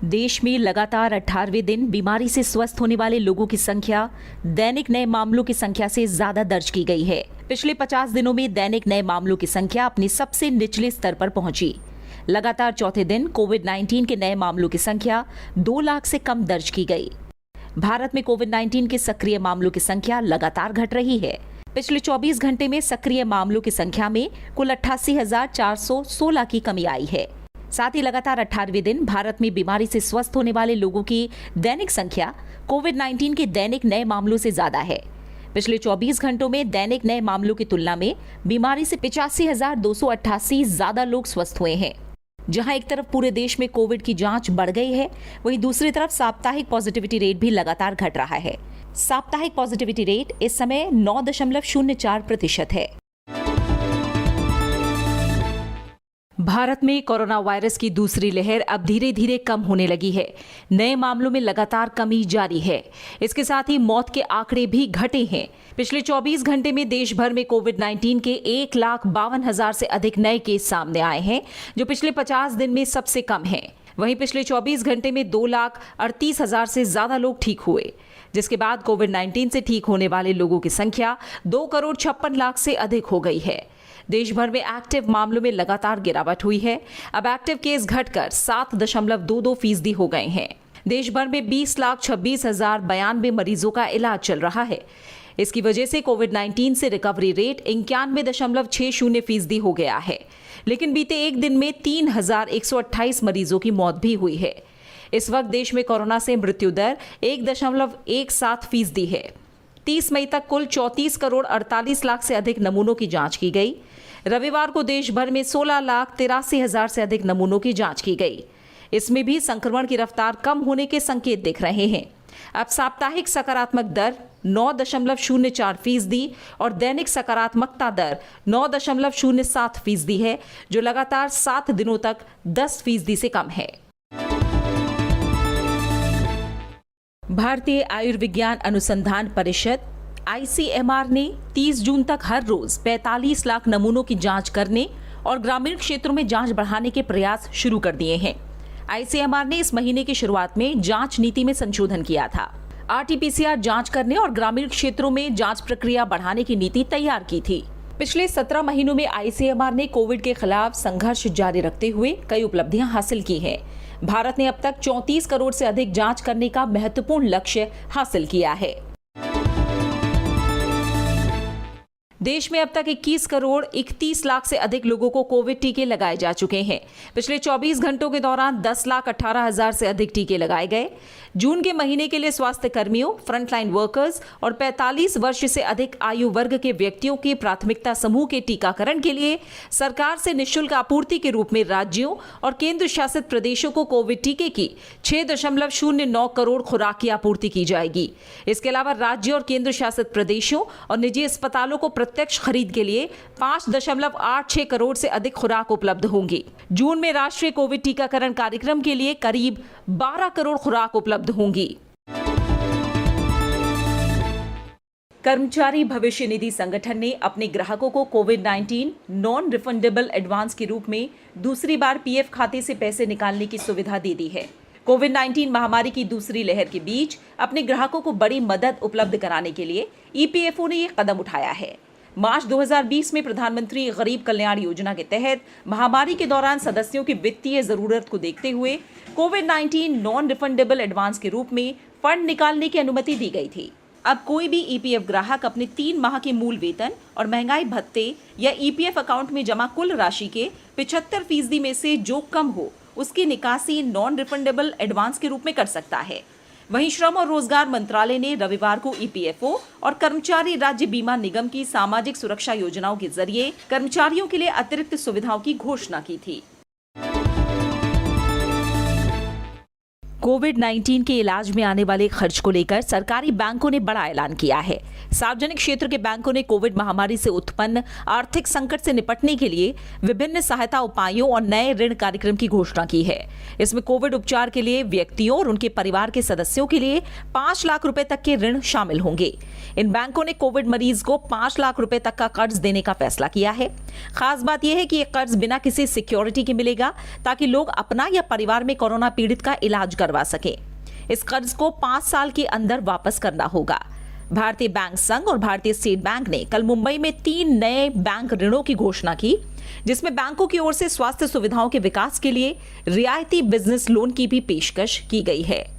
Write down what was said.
देश में लगातार 18वें दिन बीमारी से स्वस्थ होने वाले लोगों की संख्या दैनिक नए मामलों की संख्या से ज्यादा दर्ज की गई है। पिछले 50 दिनों में दैनिक नए मामलों की संख्या अपने सबसे निचले स्तर पर पहुंची। लगातार चौथे दिन कोविड-19 के नए मामलों की संख्या 2 लाख से कम दर्ज की गई। भारत में कोविड-19 के सक्रिय मामलों की संख्या लगातार घट रही है। पिछले 24 घंटे में सक्रिय मामलों की संख्या में कुल 88,416 की कमी आई है। साथ ही लगातार 18वें दिन भारत में बीमारी से स्वस्थ होने वाले लोगों की दैनिक संख्या कोविड-19 के दैनिक नए मामलों से ज्यादा है। पिछले 24 घंटों में दैनिक नए मामलों की तुलना में बीमारी से 85,288 ज्यादा लोग स्वस्थ हुए हैं। जहां एक तरफ पूरे देश में कोविड की जांच बढ़ गई है, वहीं दूसरी तरफ साप्ताहिक पॉजिटिविटी रेट भी लगातार घट रहा है। साप्ताहिक पॉजिटिविटी रेट इस समय 9.04% है। भारत में कोरोना वायरस की दूसरी लहर अब धीरे धीरे कम होने लगी है। नए मामलों में लगातार कमी जारी है। इसके साथ ही मौत के आंकड़े भी घटे हैं। पिछले 24 घंटे में देश भर में कोविड-19 के 1,52,000 से अधिक नए केस सामने आए हैं, जो पिछले 50 दिन में सबसे कम है। वहीं पिछले 24 घंटे में 2,38,000 से ज्यादा लोग ठीक हुए, जिसके बाद कोविड-19 से ठीक होने वाले लोगों की संख्या 2,56,00,000 से अधिक हो गई है। देश भर में एक्टिव मामलों में लगातार गिरावट हुई है। अब एक्टिव केस घटकर 7.22% हो गए हैं। देश भर में 20,26,092 मरीजों का इलाज चल रहा है। इसकी वजह से कोविड-19 से रिकवरी रेट 91.60% हो गया है। लेकिन बीते एक दिन में 3,128 मरीजों की मौत भी हुई है। इस वक्त देश में कोरोना से मृत्यु दर 1.17% है। 30 मई तक कुल 34,48,00,000 से अधिक नमूनों की जांच की गई। रविवार को देश भर में 16,83,000 से अधिक नमूनों की जांच की गई। इसमें भी संक्रमण की रफ्तार कम होने के संकेत दिख रहे हैं। अब साप्ताहिक सकारात्मक दर 9.04% और दैनिक सकारात्मकता दर 9.07% है, जो लगातार 7 दिनों तक 10% से कम है। भारतीय आयुर्विज्ञान अनुसंधान परिषद ICMR ने 30 जून तक हर रोज 45 लाख नमूनों की जांच करने और ग्रामीण क्षेत्रों में जांच बढ़ाने के प्रयास शुरू कर दिए हैं। ICMR ने इस महीने की शुरुआत में जांच नीति में संशोधन किया था। RT-PCR जांच करने और ग्रामीण क्षेत्रों में जांच प्रक्रिया बढ़ाने की नीति तैयार की थी। पिछले 17 महीनों में ICMR ने कोविड के खिलाफ संघर्ष जारी रखते हुए कई उपलब्धियां हासिल की हैं। भारत ने अब तक 34 करोड़ से अधिक जांच करने का महत्वपूर्ण लक्ष्य हासिल किया है। देश में अब तक 21 करोड़ 31 लाख से अधिक लोगों को कोविड टीके लगाए जा चुके हैं। पिछले 24 घंटों के दौरान 10,18,000 से अधिक टीके लगाए गए। जून के महीने के लिए स्वास्थ्य कर्मियों, फ्रंटलाइन वर्कर्स और 45 वर्ष से अधिक आयु वर्ग के व्यक्तियों के प्राथमिकता समूह के टीकाकरण के लिए सरकार से निःशुल्क आपूर्ति के रूप में राज्यों और केंद्र शासित प्रदेशों को कोविड टीके की 6.09 करोड़ खुराक की आपूर्ति की जाएगी। इसके अलावा राज्य और केंद्र शासित प्रदेशों और निजी अस्पतालों को प्रत्यक्ष खरीद के लिए 5.86 करोड़ से अधिक खुराक उपलब्ध होंगी। जून में राष्ट्रीय कोविड टीकाकरण कार्यक्रम के लिए करीब 12 करोड़ खुराक उपलब्ध होंगी। कर्मचारी भविष्य निधि संगठन ने अपने ग्राहकों को कोविड-19 नॉन रिफंडेबल एडवांस के रूप में दूसरी बार PF खाते से पैसे निकालने की सुविधा दे दी है। कोविड-19 महामारी की दूसरी लहर के बीच अपने ग्राहकों को बड़ी मदद उपलब्ध कराने के लिए EPFO ने यह कदम उठाया है। मार्च 2020 में प्रधानमंत्री गरीब कल्याण योजना के तहत महामारी के दौरान सदस्यों की वित्तीय जरूरत को देखते हुए कोविड-19 नॉन रिफंडेबल एडवांस के रूप में फंड निकालने की अनुमति दी गई थी। अब कोई भी EPF ग्राहक अपने 3 माह के मूल वेतन और महंगाई भत्ते या EPF अकाउंट में जमा कुल राशि के 75% में से जो कम हो, उसकी निकासी नॉन रिफंडेबल एडवांस के रूप में कर सकता है। वहीं श्रम और रोजगार मंत्रालय ने रविवार को EPFO और कर्मचारी राज्य बीमा निगम की सामाजिक सुरक्षा योजनाओं के जरिए कर्मचारियों के लिए अतिरिक्त सुविधाओं की घोषणा की थी। कोविड-19 के इलाज में आने वाले खर्च को लेकर सरकारी बैंकों ने बड़ा ऐलान किया है। सार्वजनिक क्षेत्र के बैंकों ने कोविड महामारी से उत्पन्न आर्थिक संकट से निपटने के लिए विभिन्न सहायता उपायों और नए ऋण कार्यक्रम की घोषणा की है। इसमें कोविड उपचार के लिए व्यक्तियों और उनके परिवार के सदस्यों के लिए 5 लाख रुपए तक के ऋण शामिल होंगे। इन बैंकों ने कोविड मरीज को 5 लाख रुपए तक का कर्ज देने का फैसला किया है। खास बात यह है कि यह कर्ज बिना किसी सिक्योरिटी के मिलेगा, ताकि लोग अपना या परिवार में कोरोना पीड़ित का इलाज करवा सके। इस कर्ज को 5 साल के अंदर वापस करना होगा। भारतीय बैंक संघ और भारतीय स्टेट बैंक ने कल मुंबई में 3 नए बैंक ऋणों की घोषणा की, जिसमें बैंकों की ओर से स्वास्थ्य सुविधाओं के विकास के लिए रियायती बिजनेस लोन की भी पेशकश की गई है।